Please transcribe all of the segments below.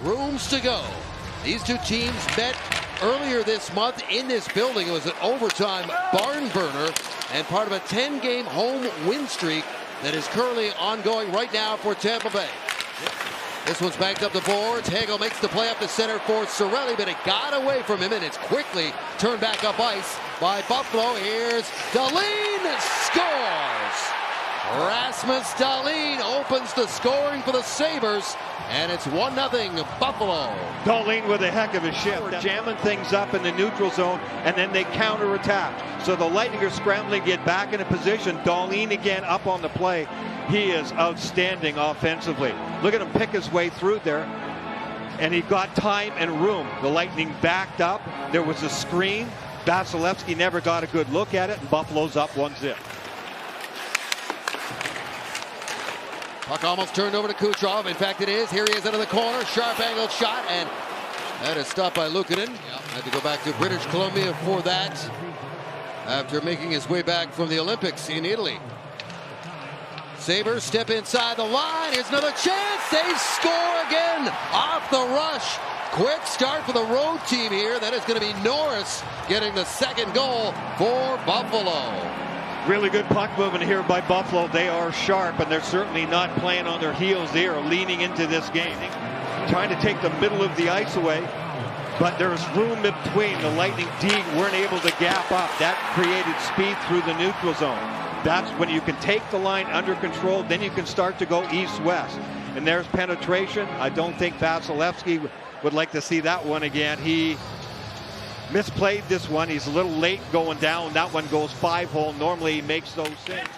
Rooms to go. These two teams met earlier this month in this building. It was an overtime barn burner and part of a 10-game home win streak that is currently ongoing right now for Tampa Bay. This one's backed up the boards. Hagel makes the play up the center for Cirelli, but it got away from him, and it's quickly turned back up ice by Buffalo. Here's Dahlin, scores! Rasmus Dahlin opens the scoring for the Sabres, and it's 1-0 Buffalo. Dahlin with a heck of a shift, jamming things up in the neutral zone, and then they counterattack. So the Lightning are scrambling to get back into position. Dahlin again up on the play. He is outstanding offensively. Look at him pick his way through there, and he got time and room. The Lightning backed up. There was a screen. Vasilevsky never got a good look at it, and Buffalo's up 1-0. Puck almost turned over to Kucherov. In fact, it is. Here he is out of the corner. Sharp angled shot, and that is stopped by Luukkonen. Had to go back to British Columbia for that after making his way back from the Olympics in Italy. Sabres step inside the line. Here's another chance. They score again off the rush. Quick start for the road team here. That is going to be Norris getting the second goal for Buffalo. Really good puck movement here by Buffalo. They are sharp, and they're certainly not playing on their heels. They are leaning into this game, trying to take the middle of the ice away, but there's room in between. The Lightning D weren't able to gap up. That created speed through the neutral zone. That's when you can take the line under control, then you can start to go east-west. And there's penetration. I don't think Vasilevsky would like to see that one again. He misplayed this one. He's a little late going down. That one goes 5-hole. Normally he makes those saves.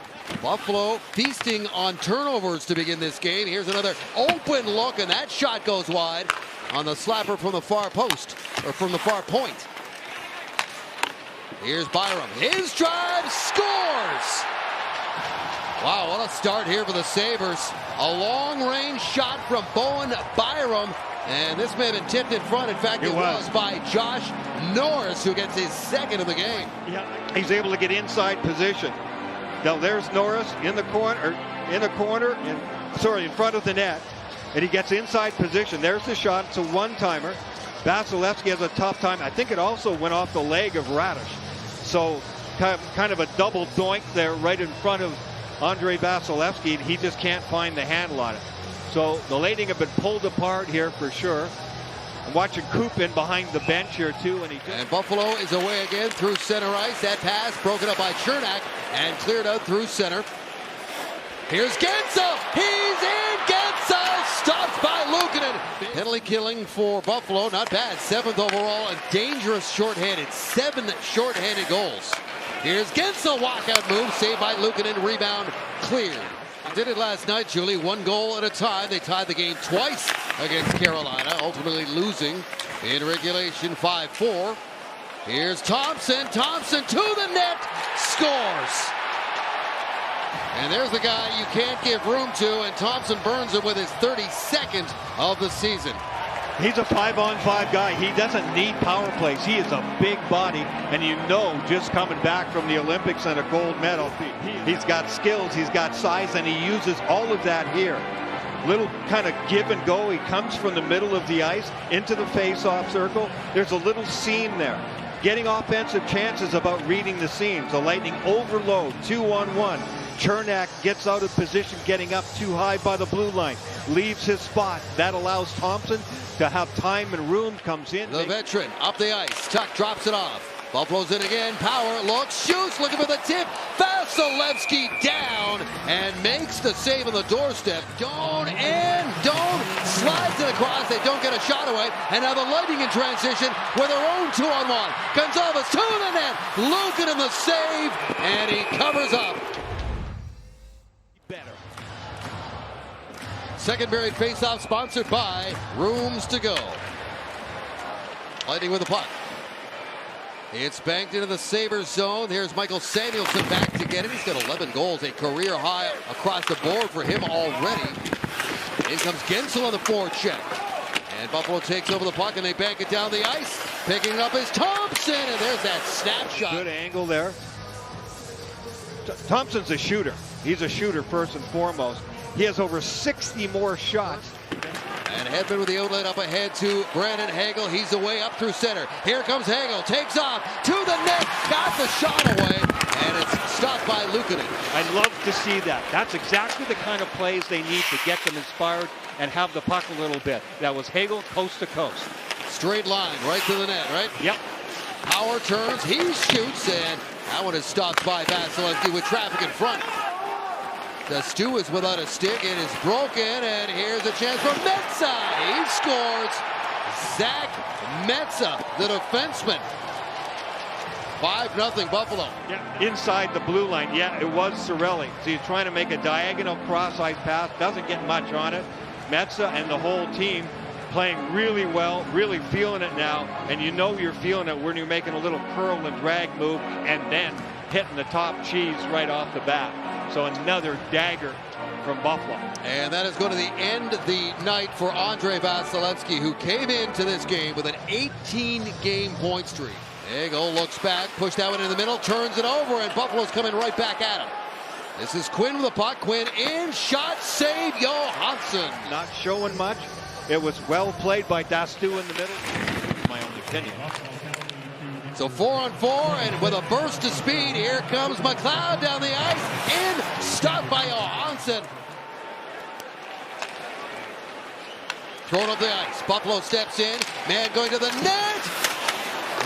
Buffalo feasting on turnovers to begin this game. Here's another open look, and that shot goes wide on the slapper from the far post, or from the far point. Here's Byram. His drive scores! Wow, what a start here for the Sabres. A long-range shot from Bowen Byram. And this may have been tipped in front. In fact, it was by Josh Norris, who gets his second of the game. Yeah, he's able to get inside position. Now there's Norris in the corner, in front of the net. And he gets inside position. There's the shot. It's a one-timer. Vasilevsky has a tough time. I think it also went off the leg of Radish. So kind of a double doink there right in front of Andrei Vasilevsky, and he just can't find the handle on it. So the Lightning have been pulled apart here for sure. I'm watching Coop in behind the bench here too. And Buffalo is away again through center ice. That pass broken up by Chernak and cleared out through center. Here's Gensel. He's in. Gensel stopped by Luukkonen. Penalty killing for Buffalo. Not bad. 7th overall. A dangerous shorthanded. 7 shorthanded goals. Here's Gensel. Walkout move. Saved by Luukkonen. Rebound cleared. Did it last night, Julie. 1 goal at a time. They tied the game twice against Carolina, ultimately losing in regulation 5-4. Here's Thompson. Thompson to the net. Scores. And there's the guy you can't give room to, and Thompson burns him with his 32nd of the season. He's a 5-on-5 guy. He doesn't need power plays. He is a big body, and you know, just coming back from the Olympics and a gold medal, he's got skills, he's got size, and he uses all of that here. Little kind of give and go. He comes from the middle of the ice into the face-off circle. There's a little seam there. Getting offensive chances about reading the seams. The Lightning overload, 2-on-1. Chernak gets out of position, getting up too high by the blue line. Leaves his spot. That allows Thompson to have time and room. Comes in. The veteran up the ice. Tuck drops it off. Buffalo's in again. Power looks, shoots, looking for the tip. Vasilevsky down and makes the save on the doorstep. Don't slides it across. They don't get a shot away. And now the Lightning in transition with their own 2-on-1. Gonzalez to the net. Luukkonen in the save, and he covers up. Second buried faceoff sponsored by Rooms to Go. Lightning with the puck. It's banked into the Sabres zone. Here's Michael Samuelsson back to get it. He's got 11 goals, a career high across the board for him already. In comes Gensel on the forecheck. And Buffalo takes over the puck and they bank it down the ice. Picking it up is Thompson, and there's that snapshot. Good angle there. Thompson's a shooter. He's a shooter first and foremost. He has over 60 more shots. And And Hedman with the outlet up ahead to Brandon Hagel. He's away up through center. Here comes Hagel. Takes off to the net. Got the shot away. And it's stopped by Luukkonen. I'd love to see that. That's exactly the kind of plays they need to get them inspired and have the puck a little bit. That was Hagel coast to coast. Straight line right to the net, right? Yep. Power turns. He shoots. And that one is stopped by Vasilevsky with traffic in front. The Stu is without a stick. It is broken, and here's a chance for Metsä. He scores. Zach Metsä, the defenseman. 5-0 Buffalo. Yeah, inside the blue line. Yeah, it was Cirelli. So he's trying to make a diagonal cross-ice pass. Doesn't get much on it. Metsä and the whole team playing really well, really feeling it now. And you know you're feeling it when you're making a little curl and drag move and then hitting the top cheese right off the bat. So another dagger from Buffalo. And that is going to end the night for Andrei Vasilevsky, who came into this game with an 18-game point streak. Hagel looks back, pushed that one in the middle, turns it over, and Buffalo's coming right back at him. This is Quinn with the puck. Quinn in, shot, save, Johansson. Not showing much. It was well played by Dastu in the middle. My own opinion. So 4-on-4, and with a burst of speed, here comes McLeod down the ice, in, stopped by Johansson. Thrown up the ice, Buffalo steps in, man going to the net.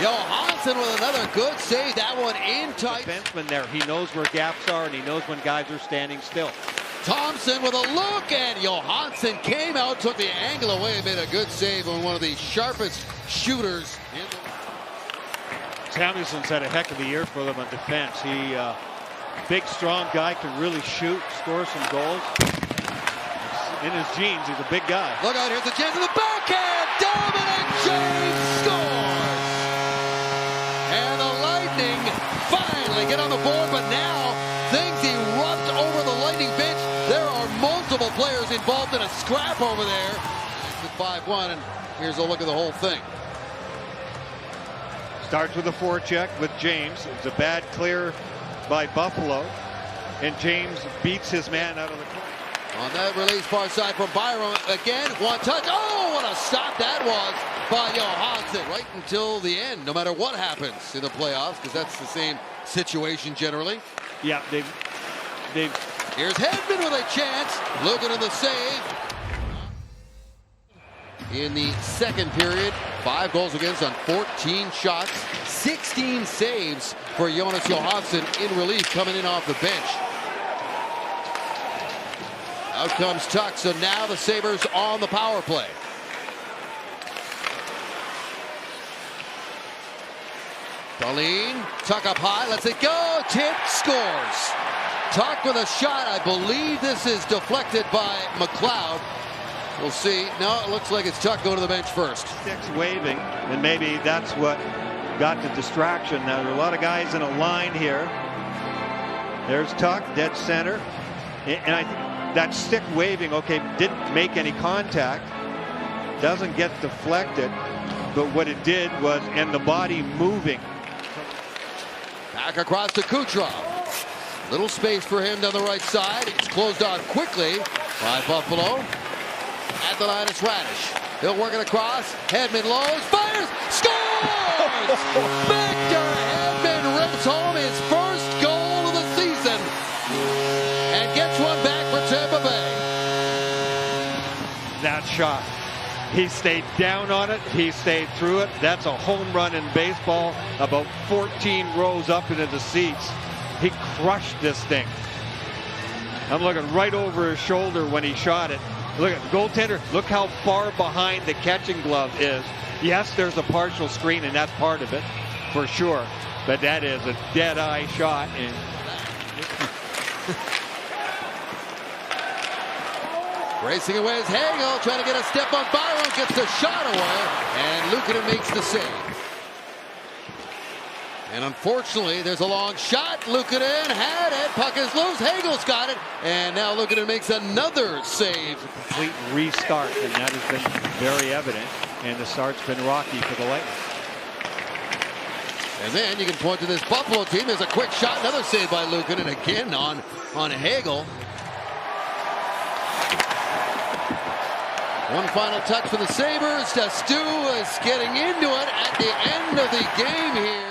Johansson with another good save, that one in tight. Defenseman there, he knows where gaps are, and he knows when guys are standing still. Thompson with a look, and Johansson came out, took the angle away, made a good save on one of the sharpest shooters in the... Samuelson's had a heck of a year for them on defense. He, big, strong guy, can really shoot, score some goals. In his jeans, he's a big guy. Look out, here's the chance of the backhand. Dominic James scores! And the Lightning finally get on the board, but now things erupt over the Lightning bench. There are multiple players involved in a scrap over there. It's 5-1, and here's a look at the whole thing. Starts with a forecheck with James. It's a bad clear by Buffalo. And James beats his man out of the corner. On that release far side from Byram. Again, one touch. Oh, what a stop that was by Johansson. Right until the end, no matter what happens in the playoffs, because that's the same situation generally. Yeah, they've... Here's Hedman with a chance. Looking at the save. In the second period, 5 goals against on 14 shots, 16 saves for Jonas Johansson in relief coming in off the bench. Out comes Tuck, so now the Sabres on the power play. Dahlin, Tuck up high, lets it go, tip, scores. Tuck with a shot, I believe this is deflected by McLeod. We'll see. No, it looks like it's Tuck going to the bench first. Sticks waving, and maybe that's what got the distraction. Now, there are a lot of guys in a line here. There's Tuck, dead center. And I think that stick waving, okay, didn't make any contact. Doesn't get deflected. But what it did was, and the body moving. Back across to Kucherov. Little space for him down the right side. It's closed off quickly by Buffalo. At the line, it's Radish. He'll work it across. Hedman lows, fires, scores! Victor Hedman rips home his first goal of the season and gets one back for Tampa Bay. That shot. He stayed down on it. He stayed through it. That's a home run in baseball. About 14 rows up into the seats. He crushed this thing. I'm looking right over his shoulder when he shot it. Look at the goaltender. Look how far behind the catching glove is. Yes, there's a partial screen, and that's part of it, for sure. But that is a dead-eye shot. And racing away is Hagel, trying to get a step on Byron, gets the shot away, and Luukkonen makes the save. And unfortunately, there's a long shot. Luukkonen had it. Puck is loose. Hagel's got it. And now Luukkonen makes another save. Complete restart, and that has been very evident. And the start's been rocky for the Lightning. And then you can point to this Buffalo team. There's a quick shot. Another save by Luukkonen again on Hagel. One final touch for the Sabres. Stu is getting into it at the end of the game here.